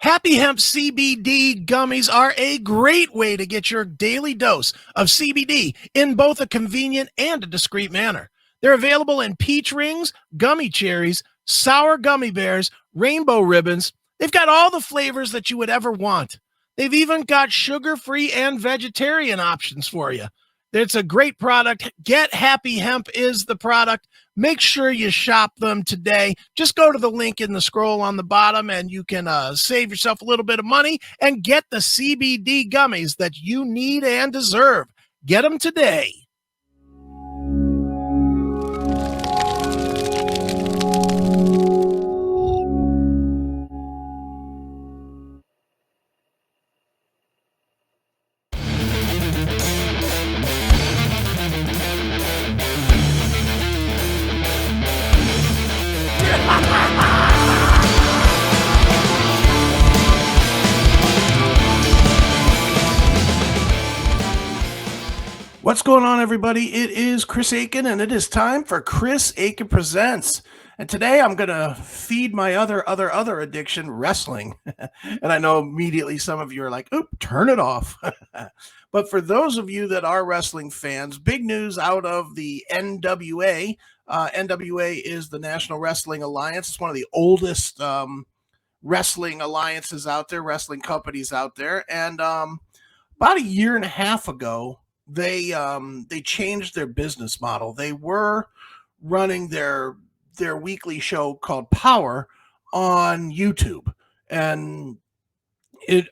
Happy Hemp CBD gummies are a great way to get your daily dose of CBD in both a convenient and a discreet manner. They're available in peach rings, gummy cherries, sour gummy bears, rainbow ribbons. They've got all the flavors that you would ever want. They've even got sugar-free and vegetarian options for you. It's a great product. Get Happy Hemp is the product. Make sure you shop them today. Just go to the link in the scroll on the bottom and you can save yourself a little bit of money and get the CBD gummies that you need and deserve. Get them today. What's going on, everybody? It is Chris Akin, and it is time for Chris Akin Presents. And today I'm going to feed my other addiction, wrestling. And I know immediately some of you are like, oop, turn it off. But for those of you that are wrestling fans, big news out of the NWA. NWA is the National Wrestling Alliance. It's one of the oldest wrestling alliances out there, wrestling companies out there. And about a year and a half ago, they changed their business model. They were running their weekly show called Powerrr on YouTube, and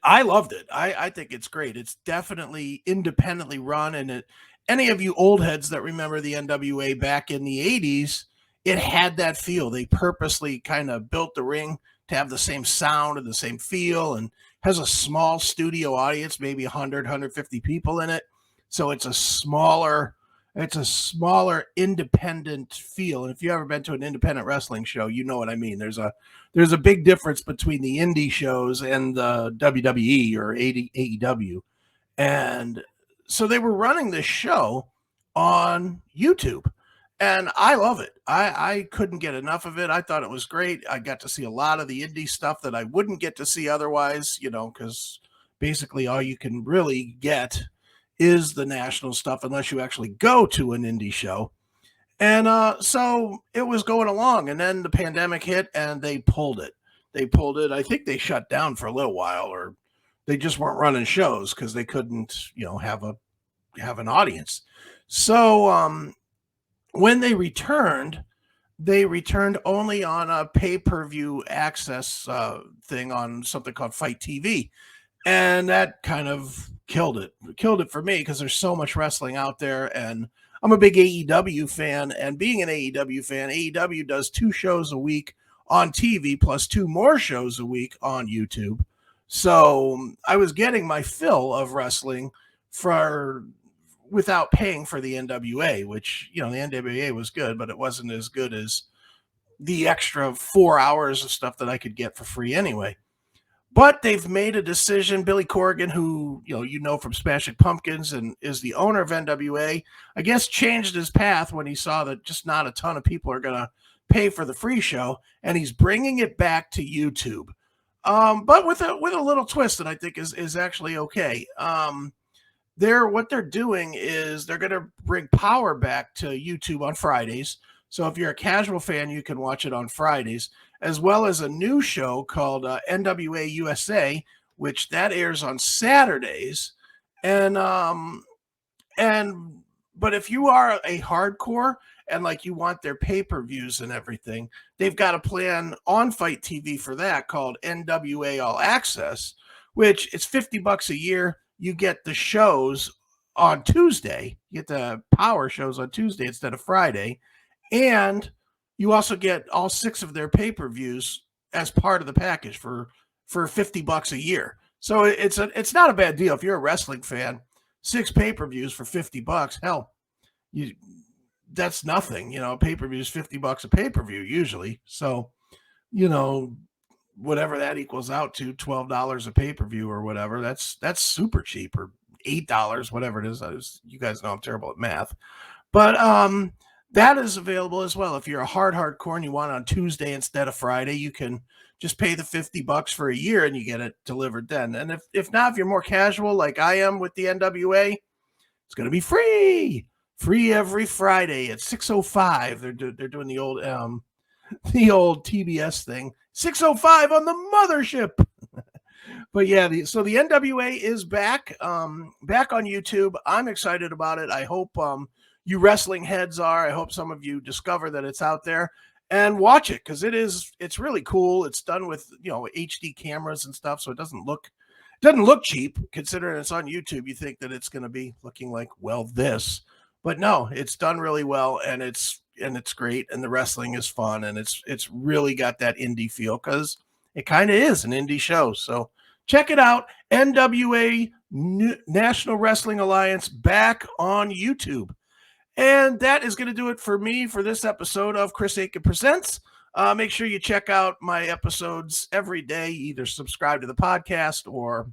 I loved it. I think it's great. It's definitely independently run, and any of you old heads that remember the NWA back in the 80s, it had that feel. They purposely kind of built the ring to have the same sound and the same feel, and has a small studio audience, maybe 100, 150 people in it. So it's a smaller independent feel. And if you've ever been to an independent wrestling show, you know what I mean. There's a big difference between the indie shows and the WWE or AEW. And so they were running this show on YouTube. And I love it. I couldn't get enough of it. I thought it was great. I got to see a lot of the indie stuff that I wouldn't get to see otherwise, because basically all you can really get is the national stuff unless you actually go to an indie show. And so it was going along, and then the pandemic hit and they pulled it. I think they shut down for a little while, or they just weren't running shows because they couldn't, have an audience. So when they returned only on a pay-per-view access thing on something called Fight TV. And that kind of killed it for me, because there's so much wrestling out there, and I'm a big AEW fan. And being an AEW fan, AEW does 2 shows a week on TV plus 2 more shows a week on YouTube. So I was getting my fill of wrestling without paying for the NWA, which, the NWA was good, but it wasn't as good as the extra 4 hours of stuff that I could get for free anyway. But they've made a decision. Billy Corgan, who from Smashing Pumpkins and is the owner of NWA, I guess changed his path when he saw that just not a ton of people are going to pay for the free show, and he's bringing it back to YouTube. But with a little twist that I think is actually okay. What they're doing is they're going to bring Powerrr back to YouTube on Fridays. So if you're a casual fan, you can watch it on Fridays, as well as a new show called NWA USA, which that airs on Saturdays. But if you are a hardcore and you want their pay-per-views and everything, they've got a plan on Fight TV for that called NWA All Access, which is $50 a year. You get the shows on Tuesday. You get the Powerrr shows on Tuesday instead of Friday. And you also get all 6 of their pay-per-views as part of the package for $50 a year. So it's not a bad deal if you're a wrestling fan. 6 pay-per-views for $50. Hell, that's nothing. Pay-per-view is $50 a pay-per-view usually. So, whatever that equals out to, $12 a pay-per-view or whatever. That's super cheap, or $8, whatever it is. You guys know I'm terrible at math, but that is available as well. If you're a hardcore and you want it on Tuesday instead of Friday, you can just pay the $50 for a year and you get it delivered then. And if not, if you're more casual like I am with the NWA, it's going to be free every Friday at 6:05. They're doing the old TBS thing, 6:05 on the mothership. But yeah, so the NWA is back on YouTube. I'm excited about it. I hope you wrestling heads are. I hope some of you discover that it's out there and watch it, because it's really cool. It's done with HD cameras and stuff, so it doesn't look cheap. Considering it's on YouTube, you think that it's going to be looking like this, but no, it's done really well, and it's great, and the wrestling is fun, and it's really got that indie feel, because it kind of is an indie show. So check it out. NWA National Wrestling Alliance back on YouTube. And that is going to do it for me for this episode of Chris Akin Presents. Make sure you check out my episodes every day. Either subscribe to the podcast, or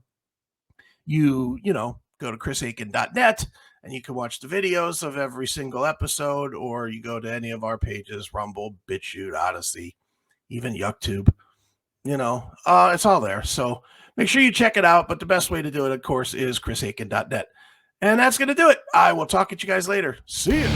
you go to chrisakin.net and you can watch the videos of every single episode, or you go to any of our pages, Rumble, BitChute, Odyssey, even YouTube. It's all there. So make sure you check it out. But the best way to do it, of course, is chrisakin.net. And that's going to do it. I will talk at you guys later. See you.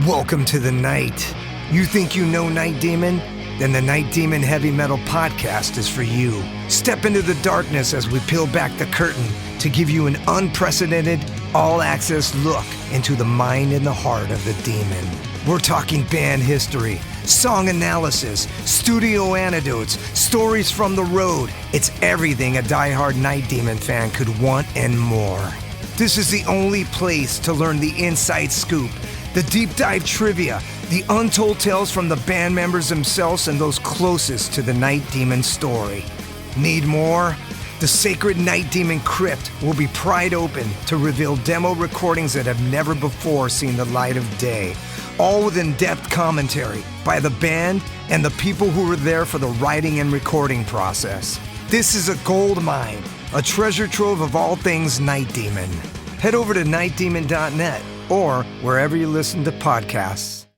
Welcome to the night. You think you know Night Demon? Then the Night Demon Heavy Metal Podcast is for you. Step into the darkness as we peel back the curtain to give you an unprecedented, all-access look into the mind and the heart of the demon. We're talking band history, song analysis, studio anecdotes, stories from the road. It's everything a diehard Night Demon fan could want and more. This is the only place to learn the inside scoop, the deep dive trivia, the untold tales from the band members themselves and those closest to the Night Demon story. Need more? The sacred Night Demon Crypt will be pried open to reveal demo recordings that have never before seen the light of day, all with in-depth commentary by the band and the people who were there for the writing and recording process. This is a gold mine, a treasure trove of all things Night Demon. Head over to nightdemon.net or wherever you listen to podcasts.